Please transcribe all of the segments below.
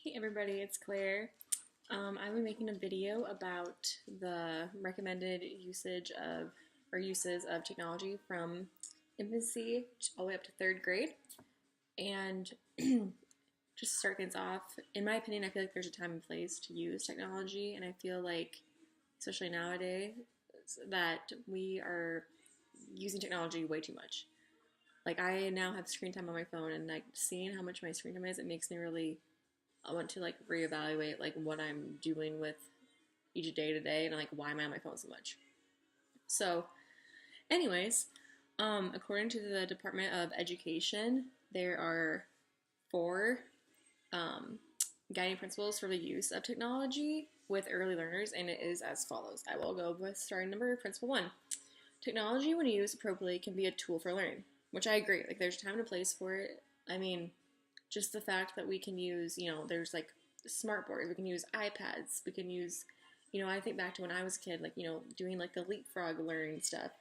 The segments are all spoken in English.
Hey everybody, it's Claire. I'll be making a video about the recommended usage of or uses of technology from infancy all the way up to third grade. And just to start things off, in my opinion, I feel like there's a time and place to use technology, and I feel like, especially nowadays, that we are using technology way too much. Like I now have screen time on my phone, and like seeing how much my screen time is, it makes me really I want to like reevaluate like what I'm doing with each day to day and like why am I on my phone so much. So, anyways, according to the Department of Education, there are four um, guiding principles for the use of technology with early learners, and it is as follows. I will go with starting number principle one. Technology, when used appropriately, can be a tool for learning, which I agree. Like, there's time and a place for it. I mean, just the fact that we can use, there's like smart boards, we can use iPads, we can use, I think back to when I was a kid, like, doing like the leapfrog learning stuff.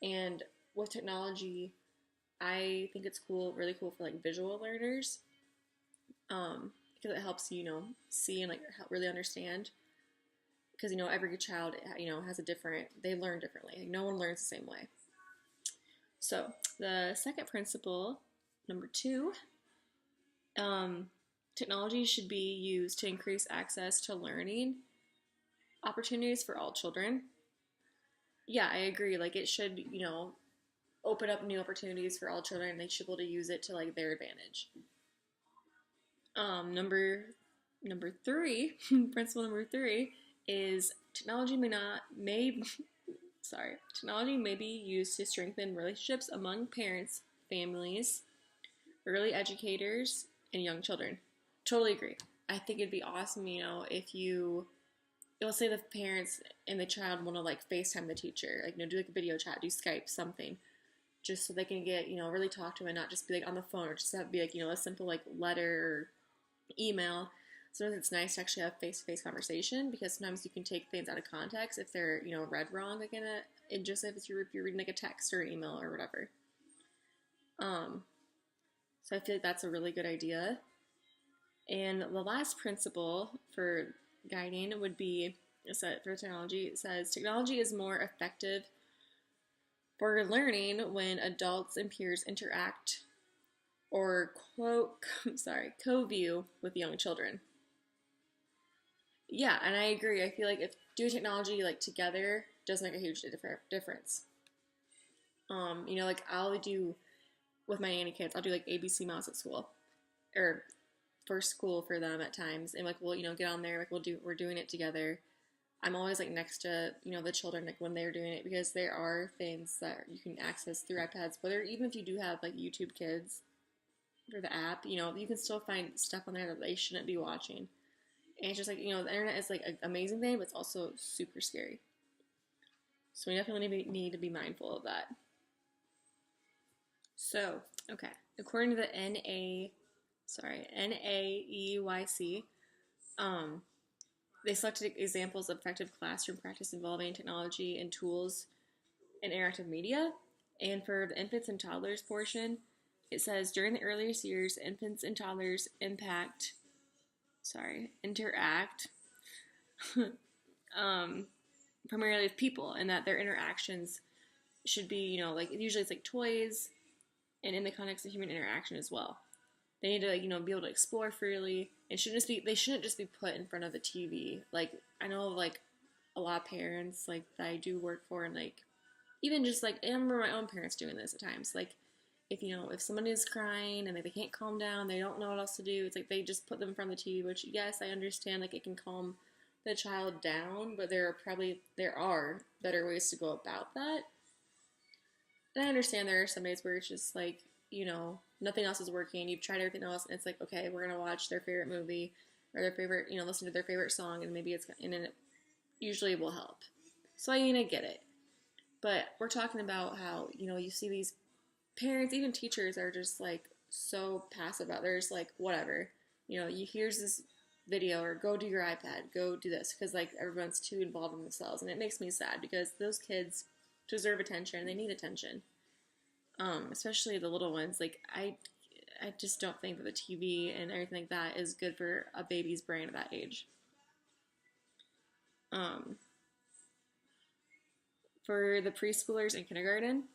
And with technology, I think it's cool, really cool for like visual learners, because it helps see and like really understand. Because every child has a different, they learn differently. Like, no one learns the same way. So the second principle, number two, technology should be used to increase access to learning opportunities for all children. Yeah, I agree. Like it should, open up new opportunities for all children. And they should be able to use it to like their advantage. Number three, principle number three is technology may be used to strengthen relationships among parents, families, early educators, and young children. Totally agree. I think it'd be awesome, if let's say the parents and the child want to like FaceTime the teacher, like, do like a video chat, do Skype, something, just so they can get, really talk to him and not just be like on the phone or just have be like, a simple like letter or email. Sometimes it's nice to actually have face-to-face conversation because sometimes you can take things out of context if they're, read wrong, like in just if you're reading like a text or email or whatever. So I feel like that's a really good idea. And the last principle for guiding would be for technology. It says technology is more effective for learning when adults and peers interact or co-view with young children. Yeah, and I agree. I feel like if doing technology like together does make a huge difference. Like I'll do with my nanny kids, I'll do like ABC Mouse at school, or for school for them at times, and like we'll get on there, like we're doing it together. I'm always like next to the children like when they're doing it because there are things that you can access through iPads, whether even if you do have like YouTube Kids for the app, you can still find stuff on there that they shouldn't be watching. And it's just like the internet is like an amazing thing, but it's also super scary. So we definitely need to be mindful of that. So, okay, according to the NAEYC, they selected examples of effective classroom practice involving technology and tools and interactive media. And for the infants and toddlers portion, it says during the earliest years, infants and toddlers interact primarily with people, and that their interactions should be, like usually it's like toys, and in the context of human interaction as well. They need to be able to explore freely. They shouldn't just be put in front of the TV. Like I know like a lot of parents like that I do work for, and like even just like I remember my own parents doing this at times. Like if someone is crying and like, they can't calm down, they don't know what else to do. It's like they just put them in front of the TV. Which yes, I understand like it can calm the child down, but there are better ways to go about that. And I understand there are some days where it's just like, nothing else is working. You've tried everything else, and it's like, okay, we're gonna watch their favorite movie or their favorite, listen to their favorite song, and maybe it usually will help. So I get it, but we're talking about how you see these parents, even teachers, are just like so passive about. They're just like whatever, here's this video or go do your iPad, go do this because like everyone's too involved in themselves, and it makes me sad because those kids deserve attention. They need attention. Especially the little ones. Like I just don't think that the TV and everything like that is good for a baby's brain at that age. Um, for the preschoolers in kindergarten,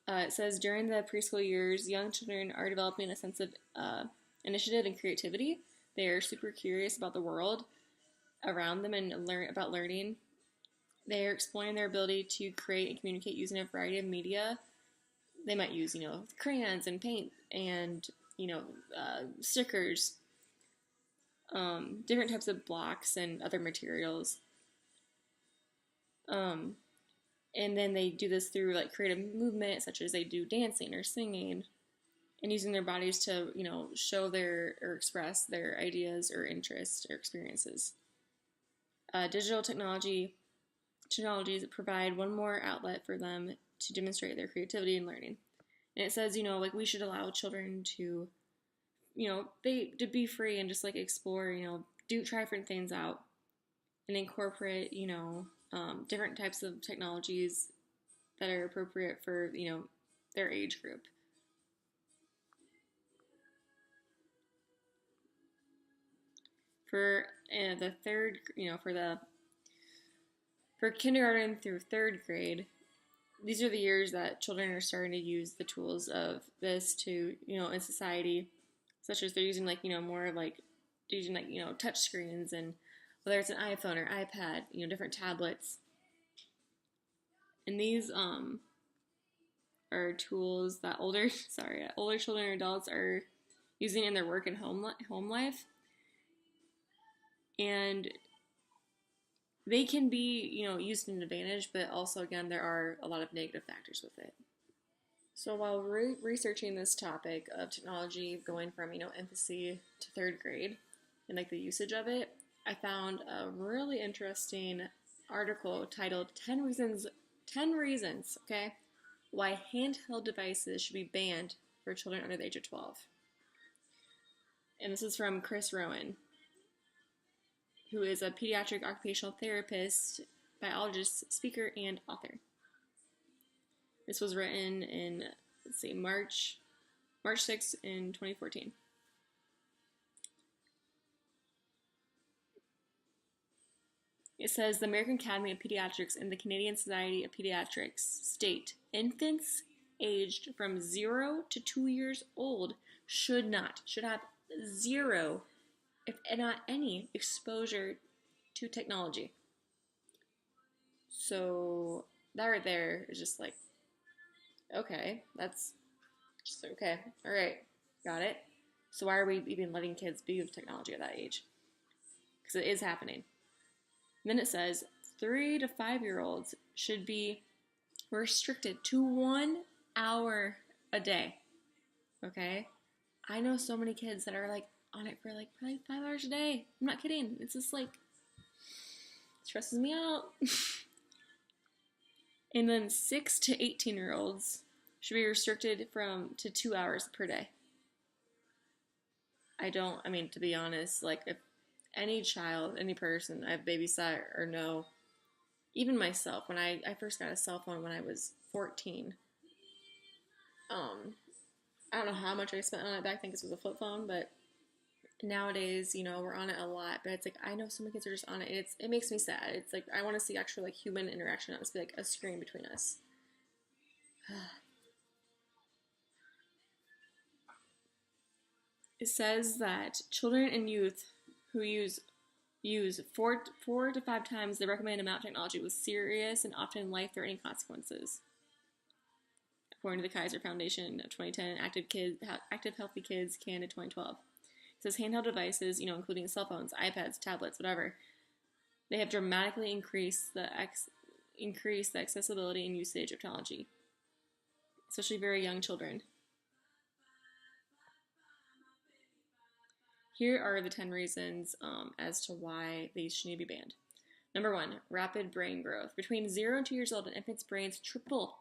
it says during the preschool years, young children are developing a sense of initiative and creativity. They are super curious about the world around them and learn about learning. They are exploring their ability to create and communicate using a variety of media. They might use, crayons and paint and, stickers, different types of blocks and other materials. And then they do this through like creative movement, such as they do dancing or singing, and using their bodies to, show their or express their ideas or interests or experiences. Digital technologies provide one more outlet for them to demonstrate their creativity and learning. And it says, we should allow children to, to be free and just like explore, try different things out and incorporate, different types of technologies that are appropriate for, their age group. For the third, for kindergarten through third grade, these are the years that children are starting to use the tools of this to, in society, such as they're using more like using touch screens, and whether it's an iPhone or iPad, different tablets. And these are tools that older children or adults are using in their work and home life. And they can be, used to an advantage, but also, again, there are a lot of negative factors with it. So while researching this topic of technology going from, infancy to third grade and like the usage of it, I found a really interesting article titled 10 reasons, okay, why handheld devices should be banned for children under the age of 12. And this is from Chris Rowan, who is a pediatric occupational therapist, biologist, speaker, and author. This was written in, March 6th in 2014. It says, the American Academy of Pediatrics and the Canadian Society of Pediatrics state infants aged from 0 to 2 years old should have zero, if not any, exposure to technology. So that right there is just like, okay, that's just okay. All right, got it. So why are we even letting kids be with technology at that age? Because it is happening. And then it says 3 to 5-year-olds should be restricted to 1 hour a day. Okay? I know so many kids that are like on it for like probably 5 hours a day. I'm not kidding. It's just like, stresses me out. And then 6 to 18-year-olds should be restricted to 2 hours per day. To be honest, like if any child, any person I've babysat or know, even myself, when I first got a cell phone when I was 14, I don't know how much I spent on it back then because it was a flip phone, but nowadays, we're on it a lot. But it's like, I know so many kids are just on it, and it makes me sad. It's like, I want to see actual like human interaction, not just be like a screen between us. It says that children and youth who use 4 to 5 times the recommended amount of technology with serious and often life-threatening consequences. According to the Kaiser Foundation of 2010, Active Healthy Kids Canada 2012. It says handheld devices, including cell phones, iPads, tablets, whatever, they have dramatically increased the accessibility and usage of technology, especially very young children. Here are the 10 reasons as to why these should need to be banned. Number 1, rapid brain growth. Between 0 and 2 years old, an infant's brains triple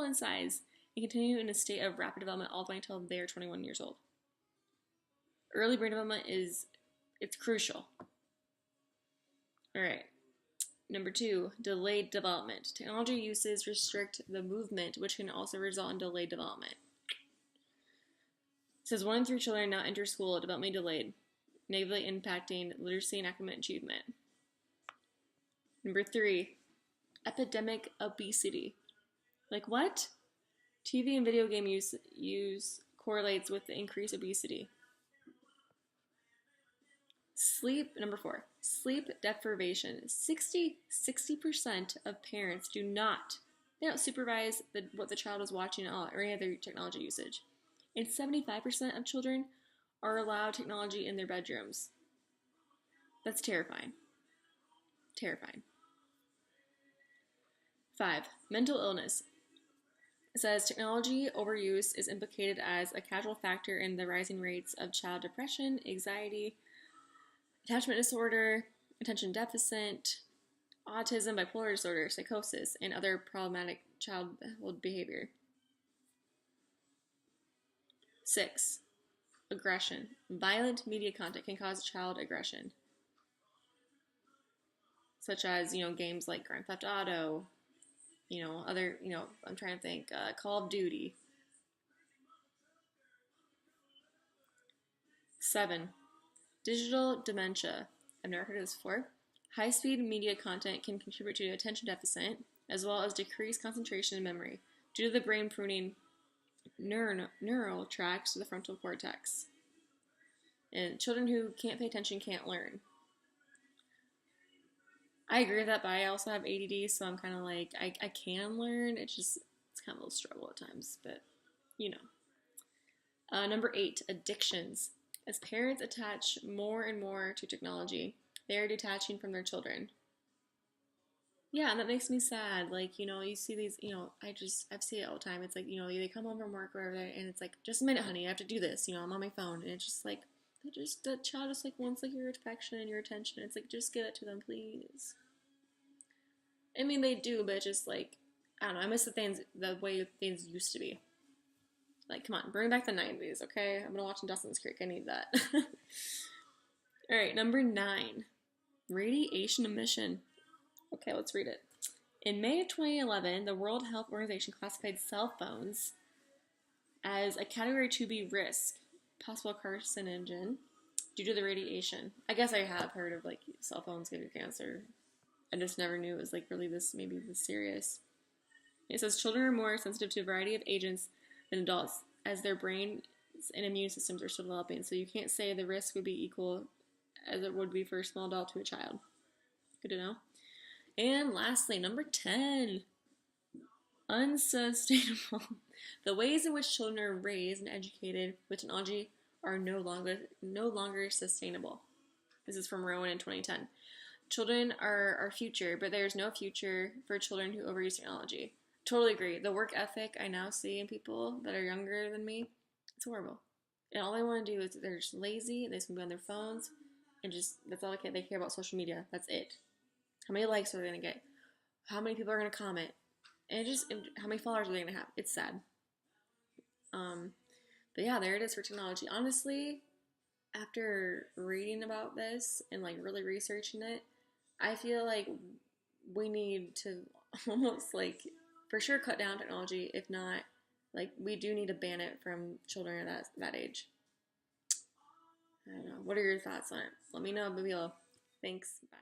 in size and continue in a state of rapid development all the way until they are 21 years old. Early brain development it's crucial. All right. Number 2, delayed development. Technology uses restrict the movement, which can also result in delayed development. It says 1 in 3 children now enter school developmentally delayed, negatively impacting literacy and academic achievement. Number 3, epidemic obesity. Like what? TV and video game use correlates with the increased obesity. Number 4, sleep deprivation. 60% of parents they don't supervise what the child is watching at all or any other technology usage. And 75% of children are allowed technology in their bedrooms. That's terrifying. Terrifying. 5, mental illness. It says technology overuse is implicated as a causal factor in the rising rates of child depression, anxiety, attachment disorder, attention deficit, autism, bipolar disorder, psychosis, and other problematic childhood behavior. 6, aggression. Violent media content can cause child aggression, such as, games like Grand Theft Auto, I'm trying to think, Call of Duty. 7, digital dementia. I've never heard of this before. High-speed media content can contribute to attention deficit, as well as decreased concentration and memory, due to the brain pruning neural tracts to the frontal cortex. And children who can't pay attention can't learn. I agree with that, but I also have ADD, so I'm kind of like, I can learn. It's kind of a little struggle at times, but, Number 8, addictions. As parents attach more and more to technology, they are detaching from their children. Yeah, and that makes me sad. Like, you see these, I've seen it all the time. It's like, they come home from work or whatever, and it's like, just a minute, honey, I have to do this. I'm on my phone. And it's just like, the child just like wants like your affection and your attention. It's like, just give it to them, please. I mean, they do, but it's just like, I don't know. I miss the way things used to be. Like, come on, bring back the 90s, okay? I'm gonna watch Dawson's Creek. I need that. All right, number 9, radiation emission. Okay, let's read it. In May of 2011, the World Health Organization classified cell phones as a Category 2B risk, possible carcinogen, due to the radiation. I guess I have heard of, like, cell phones giving cancer. I just never knew it was, like, really this serious. It says children are more sensitive to a variety of agents than adults, as their brains and immune systems are still developing. So you can't say the risk would be equal as it would be for a small adult to a child. Good to know. And lastly, number 10, unsustainable. The ways in which children are raised and educated with technology are no longer sustainable. This is from Rowan in 2010. Children are our future, but there's no future for children who overuse technology. Totally agree. The work ethic I now see in people that are younger than me, it's horrible. And all they want to do is they're just lazy, they just want to be on their phones, and that's all they care about social media. That's it. How many likes are they going to get? How many people are going to comment? And how many followers are they going to have? It's sad. But yeah, there it is for technology. Honestly, after reading about this and like really researching it, I feel like we need to almost like for sure cut down technology. If not, like we do need to ban it from children at that age. I don't know. What are your thoughts on it? Let me know below. Thanks. Bye.